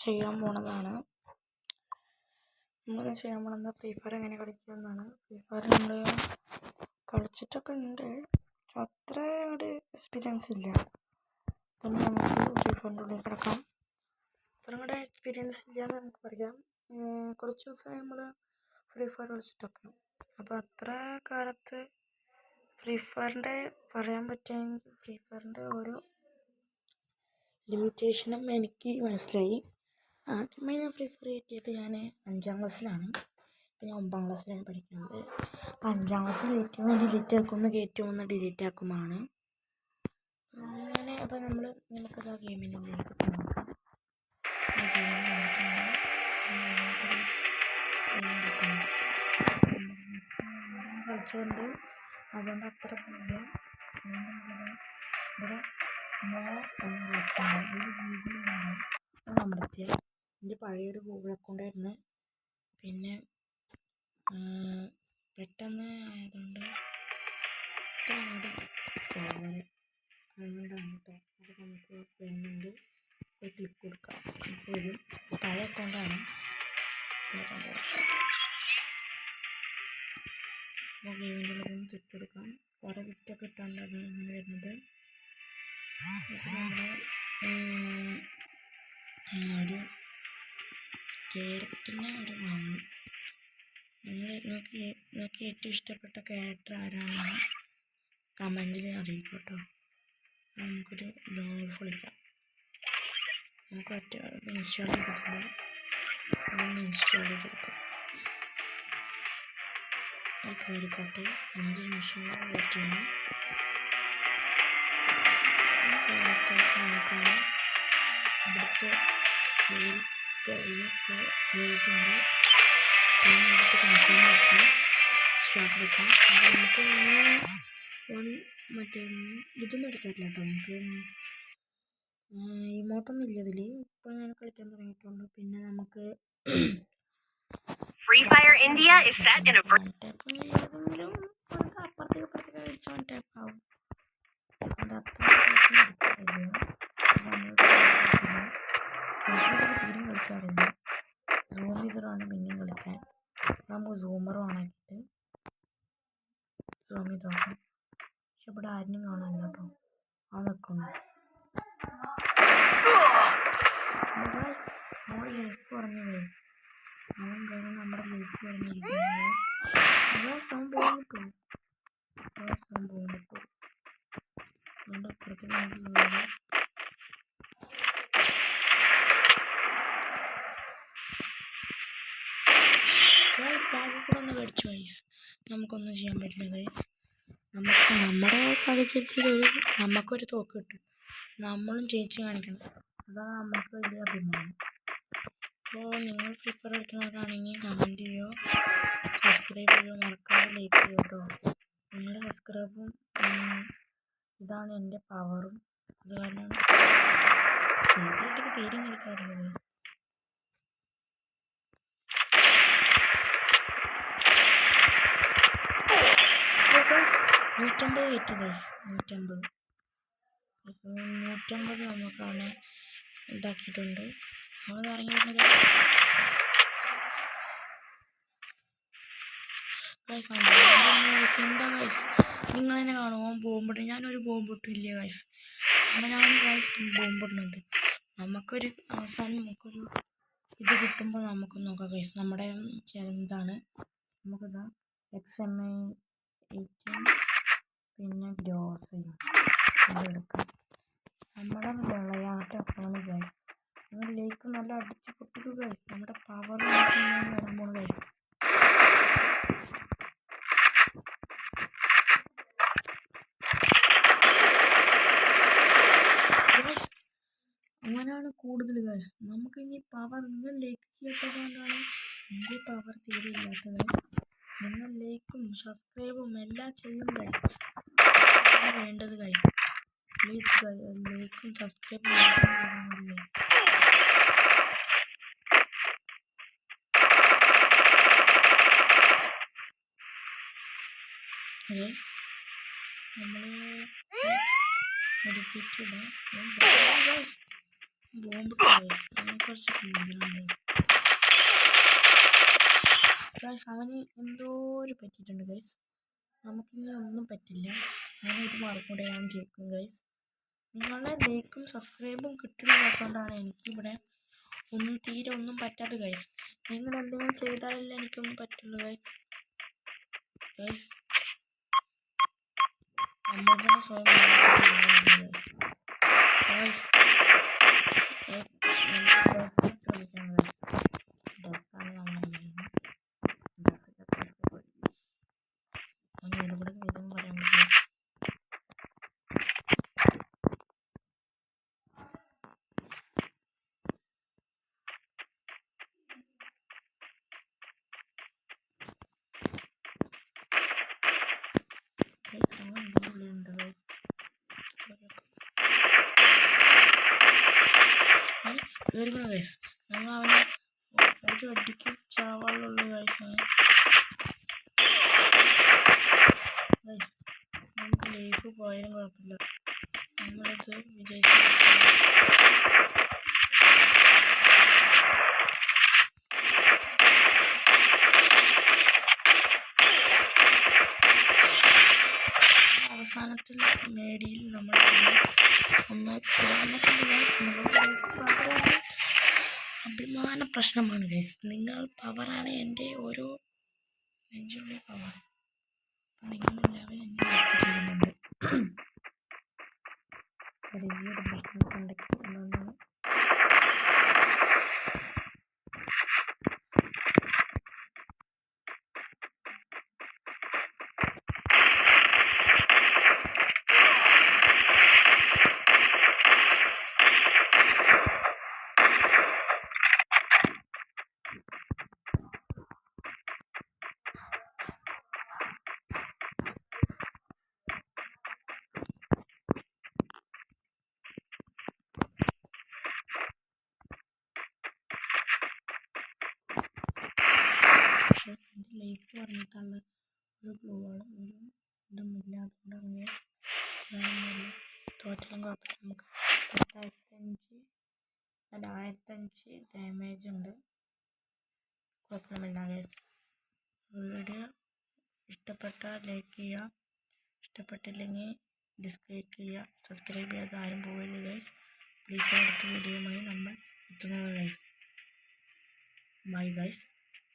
ചെയ്യാൻ പോണതാണ്. ചെയ്യാൻ പോണത് ഫ്രീ ഫയർ എങ്ങനെ കളിക്കുമെന്നാണ്. ഫ്രീ ഫയർ നമ്മൾ കളിച്ചിട്ടൊക്കെ ഉണ്ട്, പക്ഷെ അത്ര ഒരു എക്സ്പീരിയൻസ് ഇല്ല. പിന്നെ നമുക്ക് ഫ്രീ ഫയറിൻ്റെ ഉള്ളിൽ കിടക്കാം. അത്ര കൂടെ എക്സ്പീരിയൻസ് ഇല്ലയെന്ന് നമുക്ക് പറയാം. കുറച്ച് ദിവസമായി നമ്മൾ ഫ്രീ ഫയർ കളിച്ചിട്ടൊക്കെ. അപ്പോൾ അത്ര കാലത്ത് ഫ്രീ ഫയറിൻ്റെ പറയാൻ പറ്റുമെങ്കിൽ ഫ്രീ ഫയറിൻ്റെ ഓരോ ലിമിറ്റേഷനും എനിക്ക് മനസ്സിലായി. ആദ്യമായി ഞാൻ ഫ്രീ ഫയർ കയറ്റിയത് ഞാൻ 5ാം ക്ലാസ്സിലാണ്. ഇപ്പം ഞാൻ 9ാം ക്ലാസ്സിലാണ് പഠിക്കുന്നത്. അപ്പം 5ാം ക്ലാസ്സിൽ കയറ്റുമ്പോൾ ഡിലീറ്റ് ആക്കുമെന്ന് കയറ്റുമെന്ന് ഡിലീറ്റ് ആക്കുമാണ് അങ്ങനെ. അപ്പം നമുക്കത് ആ ഗെയിമിൻ്റെ ഉള്ളിലേക്ക് നോക്കാം. കളിച്ചുകൊണ്ട് അതുകൊണ്ട് അത്ര ഇല്ല. ഇവിടെ അമർത്തിയ എൻ്റെ പഴയൊരു ഗൂഗിൾ അക്കൗണ്ടായിരുന്നു. പിന്നെ പെട്ടെന്ന് ആയതുകൊണ്ട് അതുകൊണ്ടാണ് കേട്ടോ. അത് നമുക്ക് വരുന്നുണ്ട്, ഒരു ക്ലിക്ക് കൊടുക്കാം. നമുക്ക് വരും. പഴയ അക്കൗണ്ടാണ്. അപ്പോൾ ഗെയിമിൻ്റെ ഉള്ളിൽ ചുറ്റെടുക്കാം. കുറേ ഗിഫ്റ്റൊക്കെ ഇട്ടാണ്ട് അതാണ് അങ്ങനെ വരുന്നത്. ഒരു ക്യാരക്ടറിനെ ഒരു വാങ്ങും. നിങ്ങൾക്ക് ഏറ്റവും ഇഷ്ടപ്പെട്ട ക്യാരക്ടർ ആരാണെന്ന് കമൻറ്റിൽ അറിയിക്കും കേട്ടോ. നമുക്കൊരു ലോഗ് വിളിക്കാം. നമുക്ക് ഒറ്റ ഇൻസ്റ്റാൾ ചെയ്തിട്ടുണ്ട്, അതൊന്ന് ഇൻസ്റ്റാൾ ചെയ്തെടുക്കാം. അത് കയറിക്കോട്ടെ. 5 നിമിഷം വെയിറ്റ് ചെയ്യണം. നോക്കാണ് ഇവിടുത്തെ കയറിയിട്ടുണ്ട്. എടുത്ത് കൺസോൾ നോക്കാം, സ്റ്റാർട്ട് എടുക്കാം. അപ്പോൾ നമുക്ക് മറ്റേ ഇതൊന്നും എടുക്കാറില്ല കേട്ടോ. നമുക്ക് ഇമോട്ടൊന്നും ഇല്ല ഇതിൽ. ഇപ്പോൾ ഞാൻ കളിക്കാൻ തുടങ്ങിയിട്ടുണ്ട്. പിന്നെ നമുക്ക് Free Fire India is set in a ഏതെങ്കിലും അപ്പുറത്തേക്ക് കഴിച്ചാൽ ടാപ്പ് ആവും. അത് അത്ര തീരും കളിക്കാറില്ല. സൂം ചെയ്തിട്ടാണ് പിന്നെയും കളിക്കാൻ. നമുക്ക് സൂമർ ഓണാക്കിയിട്ട് സൂം ചെയ്ത് നോക്കാം. പക്ഷെ ഇവിടെ ആരും കാണാനില്ല കേട്ടോ. അത് നിൽക്കുന്നു. നമ്മുടെ ലൈഫ് കുറഞ്ഞത് അവൻ കാരണം നമ്മുടെ ലൈഫ് കുറഞ്ഞിരിക്കുന്നത്. സംഭവം കിട്ടും. അതുകൊണ്ട് അപ്പുറത്തേക്ക് നമുക്ക് ടാഗ് കൂടെ ഒന്ന് കടിച്ചു ഗൈസ്. നമുക്കൊന്നും ചെയ്യാൻ പറ്റില്ല ഗൈസ്. നമ്മുടെ സാഹചര്യത്തിൽ നമുക്കൊരു തോക്ക് കിട്ടും, നമ്മളും ജയിച്ച് കാണിക്കണം. അതാണ് നമുക്ക് വലിയ അഭിമാനം. അപ്പോൾ നിങ്ങൾ ഫ്രീ ഫയർ കളിക്കുന്നവരാണെങ്കിൽ കമൻറ്റ് ചെയ്യുമോ, സബ്സ്ക്രൈബ് ചെയ്യുമോ, മറക്കാതെ ലൈക്ക് ചെയ്യുമോ കേട്ടോ. നിങ്ങളുടെ സബ്സ്ക്രൈബും ഇതാണ് എൻ്റെ പവറും. അത് കാരണം സീക്രട്ടൊക്കെ തീരും കളിക്കാറുള്ളത്. 150 കയറ്റി ഗൈസ്. 150 നമുക്കവിടെ ഇതാക്കിയിട്ടുണ്ട്. അവിടെ ഇറങ്ങി വരുന്നത് ഗൈസ്. എന്താ ഗൈസ്, നിങ്ങൾ തന്നെ കാണുമോ ബോംബിട്ട്? ഞാനൊരു ബോംബിട്ടില്ല ഗൈസ്. അപ്പം ഞാൻ ഗൈസ് ബോംബിടുന്നുണ്ട്. നമുക്കൊരു അവസാനം നമുക്കൊരു ഇത് കിട്ടുമ്പോൾ നമുക്ക് നോക്കാം ഗൈസ്. നമ്മുടെ എന്താണ് നമുക്കിതാ XMI18 പിന്നെ ഗ്രോസയും ഇതെടുക്കാം. നമ്മുടെ വിളയാട്ടം എപ്പോഴാണ് ഗൈസ്. നിങ്ങൾ ലേക്ക് നല്ല അടിച്ച് പൊട്ടിക്കുക ഗൈസ്. നമ്മുടെ പവർ വരുമ്പോൾ ഗൈസ് അങ്ങനെയാണ് കൂടുതൽ ഗൈസ്. നമുക്ക് ഇനി പവർ നിങ്ങൾ ലേക്ക് ചെയ്യാത്തത് കൊണ്ടാണ് എൻ്റെ പവർ തീരെ ഇല്ലാത്ത ഗൈസ്. നിങ്ങൾ ലൈക്കും സബ്സ്ക്രൈബും എല്ലാം ചെയ്യും ഗൈസ്. വേണ്ടത് ഗൈസ്. പ്ലീസ് ലൈക്കും സബ്സ്ക്രൈബും ഗൈസ്. നമ്മൾ മെഡിക്കേറ്റ് ബോംബ് ഗൈസ്. നമുക്ക് കുറച്ച് കൂടുതലുണ്ട് ഗൈസ്. അവന് എന്തോ ഒരു പറ്റിയിട്ടുണ്ട് ഗൈസ്. നമുക്കിനി ഒന്നും പറ്റില്ല. ഞാനൊരു മാർക്കൂടെ ഞാൻ ജയിക്കും ഗൈസ്. നിങ്ങളുടെ ലൈക്കും സബ്സ്ക്രൈബും കിട്ടുന്നതുകൊണ്ടാണ് എനിക്കിവിടെ തീരെ ഒന്നും പറ്റാത്ത ഗൈസ്. നിങ്ങൾ എന്തെങ്കിലും ചെയ്താലല്ലേ എനിക്കൊന്നും പറ്റുള്ളൂ ഗൈസ്. ഗൈസ് നമ്മൾ തന്നെ സ്വയം ഗൈസ്. കളിക്കാൻ ഡ്രസ്സാണ് അവനോട് കൂടെ ഇതൊന്നും പറയാൻ പറ്റില്ല. കയറിക്കണോ ഗൈസ്. നമ്മൾ അവനെ ഒരു അടിക്ക് ചാവാളുള്ളൂ ഗൈസ്. നമുക്ക് ലൈഫ് പോയാലും കുഴപ്പമില്ല. നമ്മളിത് വിജയിച്ചു. അവസാനത്തിൽ മേടിയിൽ നമ്മൾ ഒന്ന് അഭിമാന പ്രശ്നമാണ് ഗൈസ്. നിങ്ങൾ പവറാണ് എൻ്റെ ഓരോ നെഞ്ചുള്ള പവർ. നിങ്ങളെല്ലാവരും എന്നെ ചെയ്യുന്നുണ്ട്. ചെറിയൊരു പ്രശ്നം കണ്ടെത്തുന്നതാണ്. എൻ്റെ ലൈഫ് പറഞ്ഞിട്ടുള്ള ഒരു ഗ്ലൂ ആണ്. ഒരു ഇതും ഇല്ലാത്തതുകൊണ്ട് തോറ്റലും കുഴപ്പമില്ല. നമുക്ക് 1005 ഡാമേജ് ഉണ്ട്. കുഴപ്പമില്ല ഗൈസ്. വീഡിയോ ഇഷ്ടപ്പെട്ടാൽ ലൈക്ക് ചെയ്യുക, ഇഷ്ടപ്പെട്ടില്ലെങ്കിൽ ഡിസ്ലൈക്ക് ചെയ്യുക. സബ്സ്ക്രൈബ് ചെയ്യാതെ ആരും പോകരുത് ഗൈസ്. പ്ലീസ്. അടുത്ത വീഡിയോയുമായി നമ്മൾ എത്തുന്നത് ഗൈസ്. Bye guys.